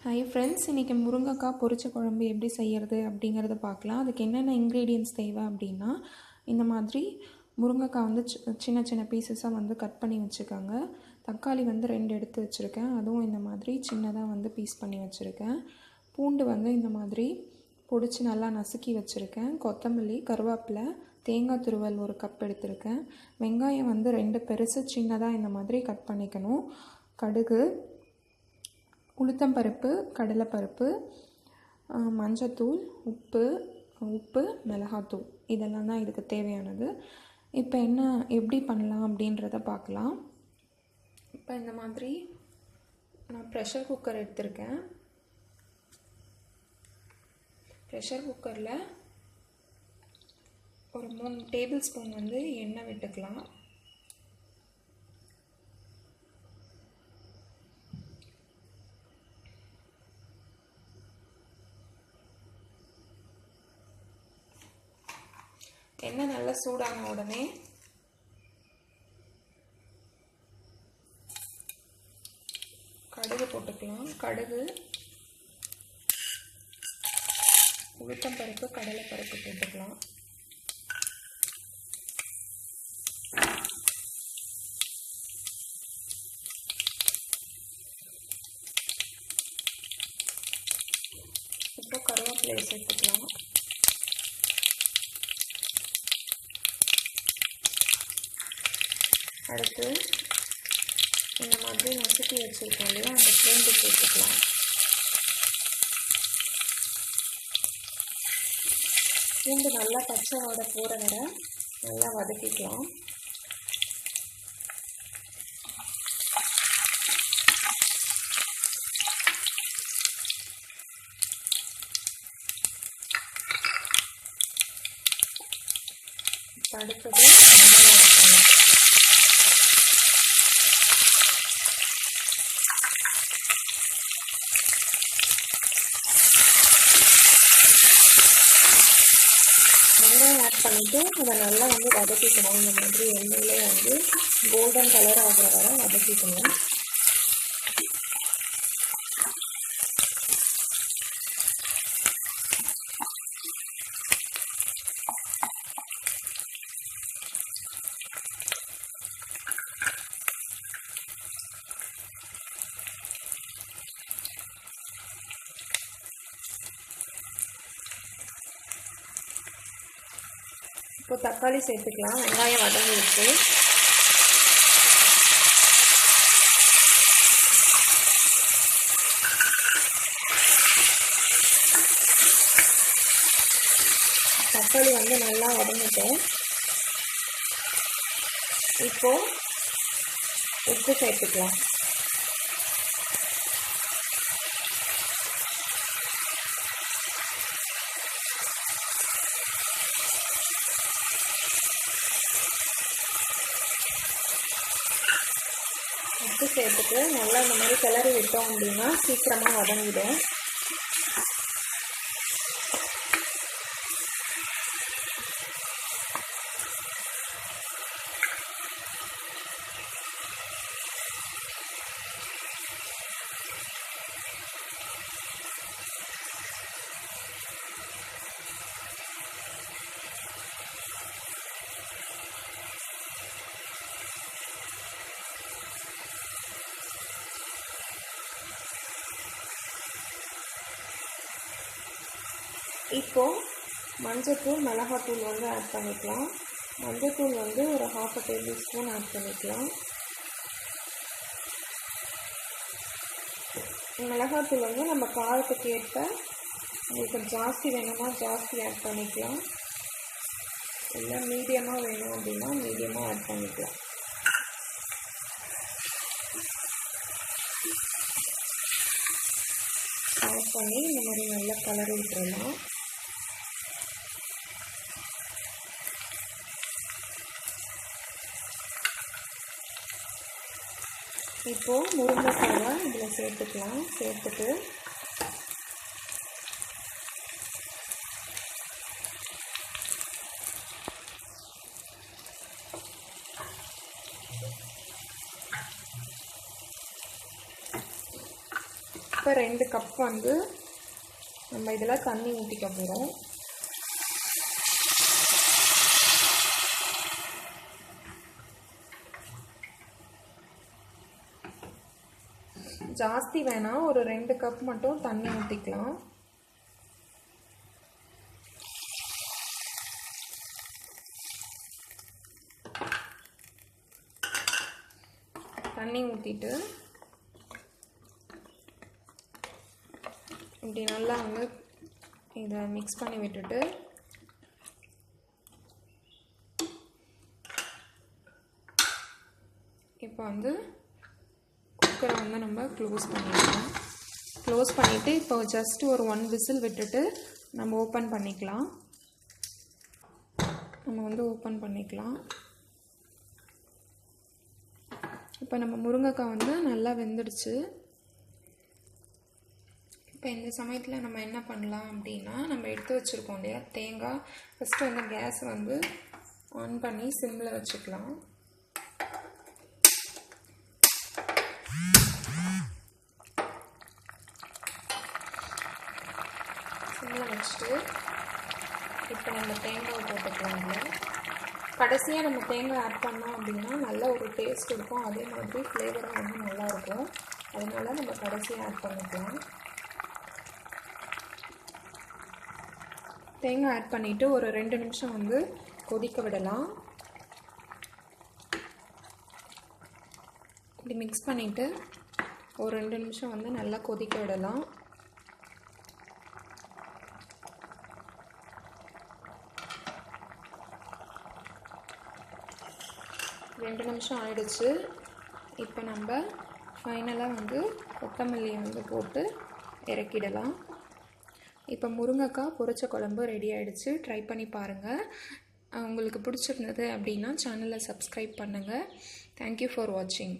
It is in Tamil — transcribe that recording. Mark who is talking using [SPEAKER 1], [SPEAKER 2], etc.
[SPEAKER 1] ஹாய் ஃப்ரெண்ட்ஸ், இன்றைக்கி முருங்கைக்காய் பொரிச்ச குழம்பு எப்படி செய்கிறது அப்படிங்கிறத பார்க்கலாம். அதுக்கு என்னென்ன இன்க்ரீடியன்ட்ஸ் தேவை அப்படின்னா, இந்த மாதிரி முருங்கைக்காய் வந்து சின்ன சின்ன பீசஸாக வந்து கட் பண்ணி வச்சுக்கோங்க. தக்காளி வந்து 2 எடுத்து வச்சுருக்கேன், அதுவும் இந்த மாதிரி சின்னதாக வந்து பீஸ் பண்ணி வச்சுருக்கேன். பூண்டு வந்து இந்த மாதிரி பொடிச்சு நல்லா நசுக்கி வச்சுருக்கேன். கொத்தமல்லி, கருவேப்பிலை, தேங்காய் துருவல் 1 கப் எடுத்திருக்கேன். வெங்காயம் வந்து 2 பெருசு சின்னதாக இந்த மாதிரி கட் பண்ணிக்கணும். கடுகு, உளுத்தம்பருப்பு, கடலைப்பருப்பு, மஞ்சத்தூள், உப்பு, மிளகாத்தூள் இதெல்லாம் தான் இதுக்கு தேவையானது. இப்போ எப்படி பண்ணலாம் அப்படின்றத பார்க்கலாம். இப்போ இந்த மாதிரி நான் ப்ரெஷர் குக்கர் எடுத்திருக்கேன். ப்ரெஷர் குக்கரில் ஒரு 3 டேபிள் ஸ்பூன் வந்து எண்ணெய் விட்டுக்கலாம். எண்ணெய் நல்லா சூடான உடனே கடுகு போட்டுக்கலாம். கடுகு, உளுத்தம்பருப்பு, கடலைப்பருப்பு போட்டுக்கலாம். இப்போ கருவேப்பிலை சேர்த்துக்கலாம். அடுத்து இந்த மாதிரி நசுக்கி வச்சுருக்கோம் இல்லையா, அந்த பூண்டு சேர்த்துக்கலாம். பூண்டு நல்லா பச்சை வாடை போகிற வரை நல்லா வதக்கிக்கலாம். அடுத்தது வெங்காயம் ஆட் பண்ணிவிட்டு அதை நல்லா வந்து வதக்கிக்கணும். இந்த மாதிரி எண்ணெயிலே வந்து கோல்டன் கலர் ஆகிற வரை வதக்கிக்கணும். இப்போ தக்காளி சேர்த்துக்கலாம். வெங்காயம் வதங்கிடுச்சு. தக்காளி வந்து நல்லா வதங்கிட்டேன். இப்போ உப்பு சேர்த்துக்கலாம். உப்பு சேர்த்துட்டு நல்லா இந்த மாதிரி கிளறி விட்டோம் அப்படின்னா சீக்கிரமாக வதங்கிடும். இப்போது மஞ்சத்தூள், மிளகாத்தூள் வந்து ஆட் பண்ணிக்கலாம். மஞ்சத்தூள் வந்து ஒரு 1/2 டேபிள் ஸ்பூன் ஆட் பண்ணிக்கலாம். மிளகாத்தூள் வந்து நம்ம காரத்துக்கு ஏற்ப உங்களுக்கு ஜாஸ்தி வேணுமா ஜாஸ்தி ஆட் பண்ணிக்கலாம், இல்லை மீடியமாக வேணும் அப்படின்னா மீடியமாக ஆட் பண்ணிக்கலாம். ஆட் பண்ணி இந்த மாதிரி நல்லா கலரி விட்டுறலாம். இப்போது முருங்கைக்காவை இதில் சேர்த்துக்கலாம். சேர்த்துட்டு இப்போ 2 கப் வந்து நம்ம இதில் தண்ணி ஊற்றிக்க போகிறோம். ஜாஸ்தி வேணாம், ஒரு 2 கப் மட்டும் தண்ணி ஊற்றிக்கலாம். தண்ணி ஊற்றிட்டு இப்படி நல்லா வந்து இதை மிக்ஸ் பண்ணி விட்டுட்டு இப்போ வந்து குக்கரை வந்து நம்ம க்ளோஸ் பண்ணிக்கலாம். க்ளோஸ் பண்ணிவிட்டு இப்போ ஜஸ்ட் ஒரு 1 விசில் விட்டுட்டு நம்ம ஓப்பன் பண்ணிக்கலாம். ஓப்பன் பண்ணிக்கலாம். இப்போ நம்ம முருங்கைக்காய் வந்து நல்லா வெந்துடுச்சு. இப்போ இந்த சமயத்தில் நம்ம என்ன பண்ணலாம் அப்படின்னா, நம்ம எடுத்து வச்சுருக்கோம் இல்லையா தேங்காய், ஃபஸ்ட்டு வந்து கேஸ் வந்து ஆன் பண்ணி சிம்மில் வச்சுக்கலாம். சிம்மில் வச்சுட்டு இப்போ நம்ம தேங்காவை போட்டுக்கலாம். கடைசியாக நம்ம தேங்காய் ஆட் பண்ணோம் அப்படின்னா நல்ல ஒரு டேஸ்ட் இருக்கும், அதே மாதிரி ஃப்ளேவரும் வந்து நல்லாயிருக்கும். அதனால் நம்ம கடைசியாக ஆட் பண்ணிக்கலாம். தேங்காய் ஆட் பண்ணிவிட்டு ஒரு 2 நிமிஷம் வந்து கொதிக்க விடலாம். இப்படி மிக்ஸ் பண்ணிவிட்டு ஒரு 2 நிமிஷம் வந்து நல்லா கொதிக்க விடலாம். 2 நிமிஷம் ஆயிடுச்சு. இப்போ நம்ம ஃபைனலாக வந்து கொத்தமல்லியை வந்து போட்டு இறக்கிடலாம். இப்போ முருங்கைக்காய் பொரிச்ச குழம்பு ரெடி ஆகிடுச்சு. ட்ரை பண்ணி பாருங்கள். உங்களுக்கு பிடிச்சிருந்தது அப்படின்னா சேனலை சப்ஸ்கிரைப் பண்ணுங்கள். தேங்க்யூ ஃபார் வாட்சிங்.